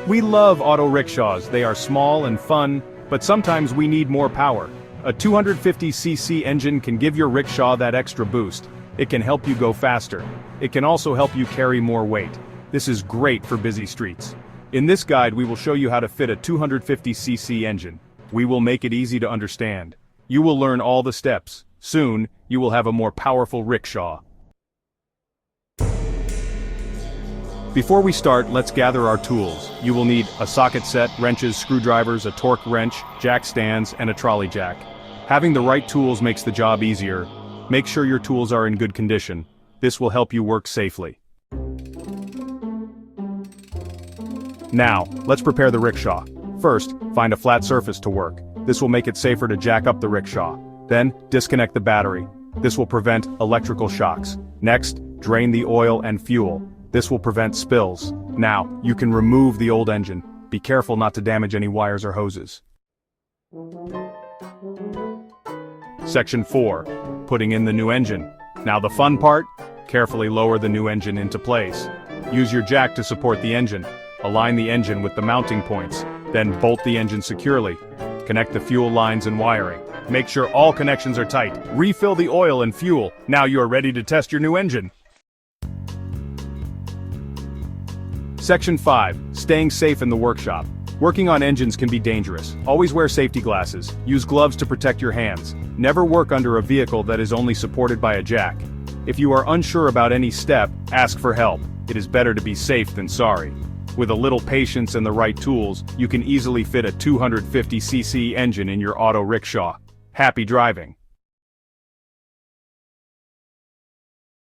We love auto rickshaws. They are small and fun, but sometimes we need more power. A 250cc engine can give your rickshaw that extra boost. It can help you go faster. It can also help you carry more weight. This is great for busy streets. In this guide we will show you how to fit a 250cc engine. We will make it easy to understand. You will learn all the steps. Soon, you will have a more powerful rickshaw. Before we start, let's gather our tools. You will need a socket set, wrenches, screwdrivers, a torque wrench, jack stands, and a trolley jack. Having the right tools makes the job easier. Make sure your tools are in good condition. This will help you work safely. Now, let's prepare the rickshaw. First, find a flat surface to work. This will make it safer to jack up the rickshaw. Then, disconnect the battery. This will prevent electrical shocks. Next, drain the oil and fuel. This will prevent spills. Now, you can remove the old engine. Be careful not to damage any wires or hoses. Section 4. Putting in the new engine. Now the fun part? Carefully lower the new engine into place. Use your jack to support the engine. Align the engine with the mounting points. Then bolt the engine securely. Connect the fuel lines and wiring. Make sure all connections are tight. Refill the oil and fuel. Now you are ready to test your new engine. Section 5. Staying safe in the workshop. Working on engines can be dangerous. Always wear safety glasses. Use gloves to protect your hands. Never work under a vehicle that is only supported by a jack. If you are unsure about any step, ask for help. It is better to be safe than sorry. With a little patience and the right tools, you can easily fit a 250cc engine in your auto rickshaw. Happy driving!